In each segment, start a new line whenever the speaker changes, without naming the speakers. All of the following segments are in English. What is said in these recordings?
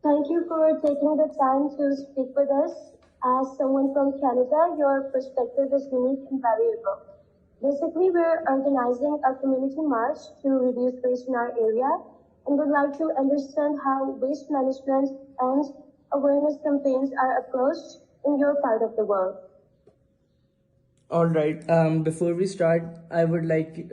Thank you for taking the time to speak with us. As someone from Canada, your perspective is unique and valuable. Basically, we're organizing a community march to reduce waste in our area and would like to understand how waste management and awareness campaigns are approached in your part of the world.
All right. Before we start, I would like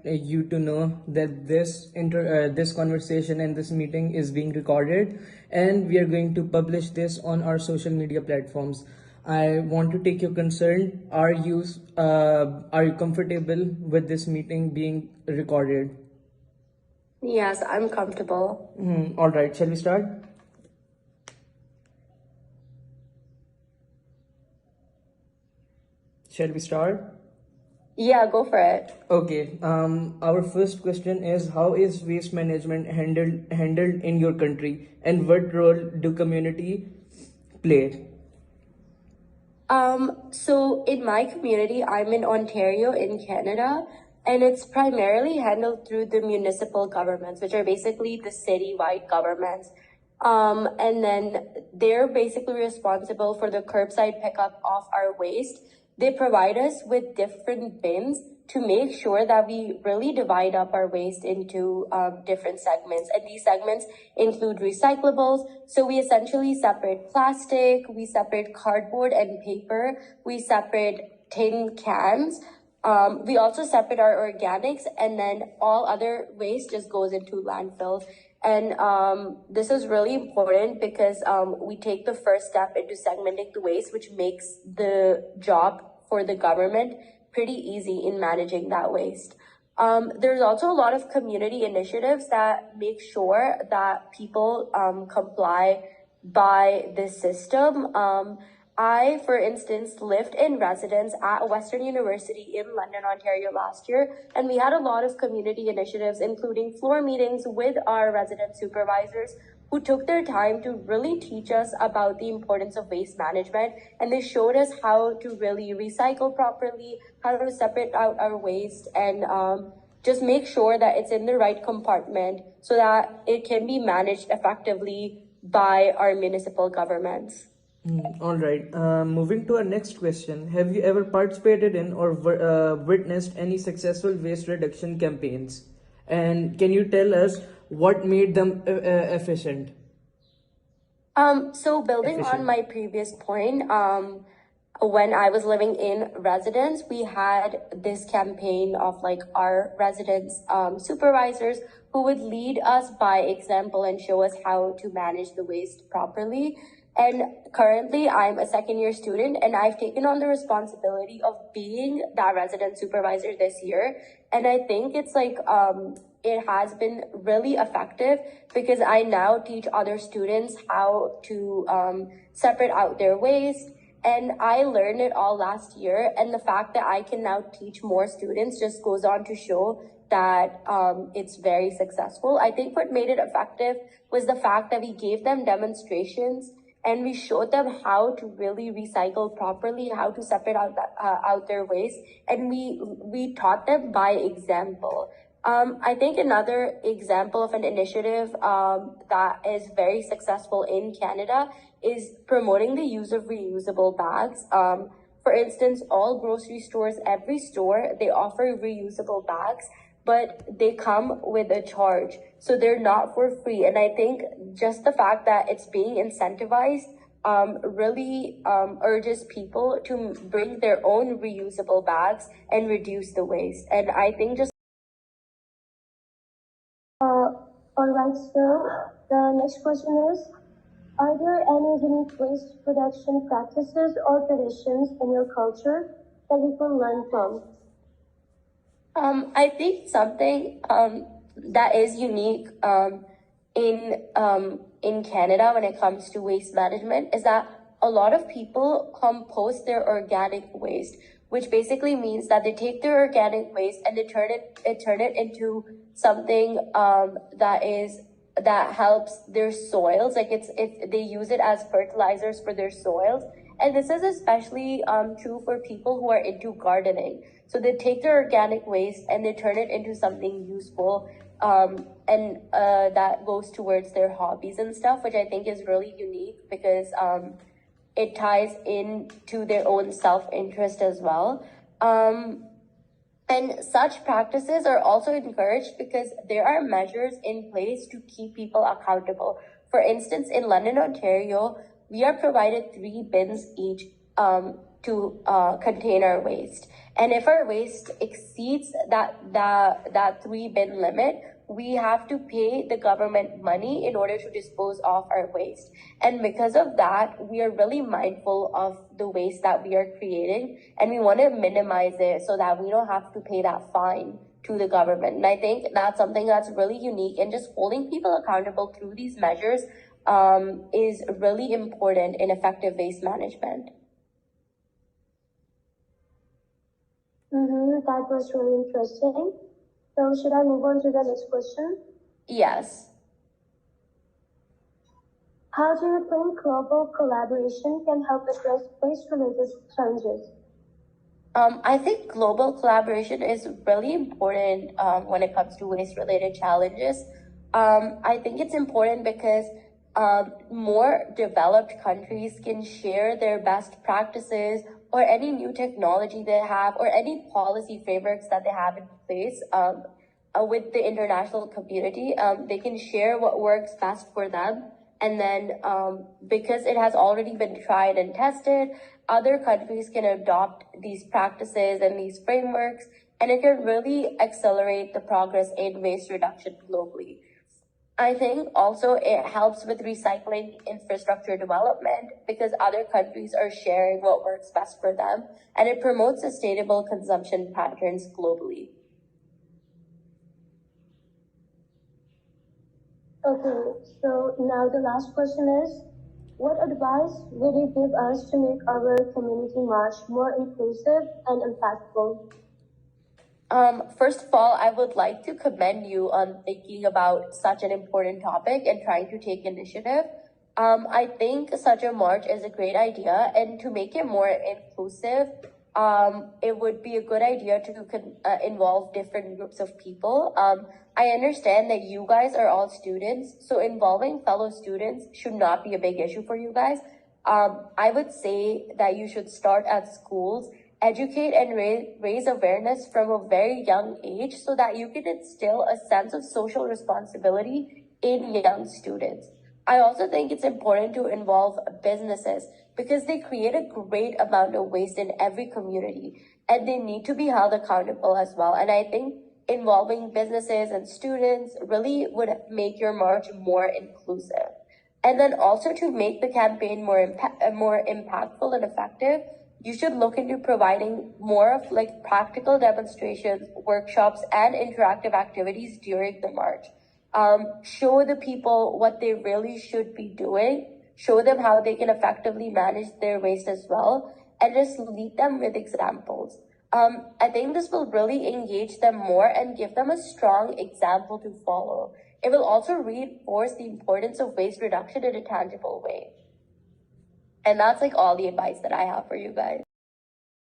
you to know that this conversation and this meeting is being recorded, and we are going to publish this on our social media platforms. I want to take your concern. Are you comfortable with this meeting being recorded?
Yes, I'm comfortable.
All right. Shall we start? Shall we start?
Yeah, go for it.
Okay. Our first question is, how is waste management handled in your country, and what role do community play?
So in my community, I'm in Ontario in Canada, and it's primarily handled through the municipal governments, which are basically the city-wide governments. And then they're basically responsible for the curbside pickup of our waste. They provide us with different bins to make sure that we really divide up our waste into different segments. And these segments include recyclables. So we essentially separate plastic, we separate cardboard and paper, we separate tin cans. We also separate our organics, and then all other waste just goes into landfills. And this is really important because we take the first step into segmenting the waste, which makes the job for the government pretty easy in managing that waste. There's also a lot of community initiatives that make sure that people comply by this system. I, for instance, lived in residence at Western University in London, Ontario last year, and we had a lot of community initiatives, including floor meetings with our resident supervisors who took their time to really teach us about the importance of waste management. And they showed us how to really recycle properly, how to separate out our waste, and just make sure that it's in the right compartment so that it can be managed effectively by our municipal governments.
All right. Moving to our next question. Have you ever participated in or witnessed any successful waste reduction campaigns? And can you tell us what made them efficient?
So building on my previous point, when I was living in residence, we had this campaign of like our residence supervisors who would lead us by example and show us how to manage the waste properly. And currently I'm a second year student, and I've taken on the responsibility of being that resident supervisor this year. And I think it's like, it has been really effective because I now teach other students how to separate out their waste. And I learned it all last year. And the fact that I can now teach more students just goes on to show that it's very successful. I think what made it effective was the fact that we gave them demonstrations and we showed them how to really recycle properly, how to separate out their waste, and we taught them by example. I think another example of an initiative that is very successful in Canada is promoting the use of reusable bags. For instance, all grocery stores, every store, they offer reusable bags, but they come with a charge. So they're not for free. And I think just the fact that it's being incentivized really urges people to bring their own reusable bags and reduce the waste. And I think just
Alright, so the next question is, are there any unique waste production practices or traditions in your culture that we can learn from?
I think something that is unique in Canada when it comes to waste management is that a lot of people compost their organic waste, which basically means that they take their organic waste and they turn it into something that helps their soils. Like they use it as fertilizers for their soils. And this is especially true for people who are into gardening. So they take their organic waste and they turn it into something useful. and that goes towards their hobbies and stuff, which I think is really unique because it ties into their own self-interest as well. And such practices are also encouraged because there are measures in place to keep people accountable. For instance, in London, Ontario, we are provided 3 bins each to contain our waste. And if our waste exceeds that 3 bin limit, we have to pay the government money in order to dispose of our waste. And because of that, we are really mindful of the waste that we are creating, and we want to minimize it so that we don't have to pay that fine to the government. And I think that's something that's really unique, and just holding people accountable through these measures is really important in effective waste management.
That was really interesting. So should I move on to the next question?
Yes.
How do you think global collaboration can help address waste-related challenges?
I think global collaboration is really important when it comes to waste-related challenges. I think it's important because more developed countries can share their best practices or any new technology they have or any policy frameworks that they have in place with the international community. They can share what works best for them. And then because it has already been tried and tested, other countries can adopt these practices and these frameworks, and it can really accelerate the progress in waste reduction globally. I think also it helps with recycling infrastructure development because other countries are sharing what works best for them, and it promotes sustainable consumption patterns globally.
Okay, so now the last question is, what advice would you give us to make our community march more inclusive and impactful?
First of all, I would like to commend you on thinking about such an important topic and trying to take initiative. I think such a march is a great idea, and to make it more inclusive, it would be a good idea to involve different groups of people. I understand that you guys are all students, so involving fellow students should not be a big issue for you guys. I would say that you should start at schools, educate and raise awareness from a very young age so that you can instill a sense of social responsibility in young students. I also think it's important to involve businesses because they create a great amount of waste in every community, and they need to be held accountable as well. And I think involving businesses and students really would make your march more inclusive. And then also to make the campaign more impactful and effective, you should look into providing more of like practical demonstrations, workshops, and interactive activities during the march. Show the people what they really should be doing, show them how they can effectively manage their waste as well, and just lead them with examples. I think this will really engage them more and give them a strong example to follow. It will also reinforce the importance of waste reduction in a tangible way. And that's like all the advice that I have for you guys.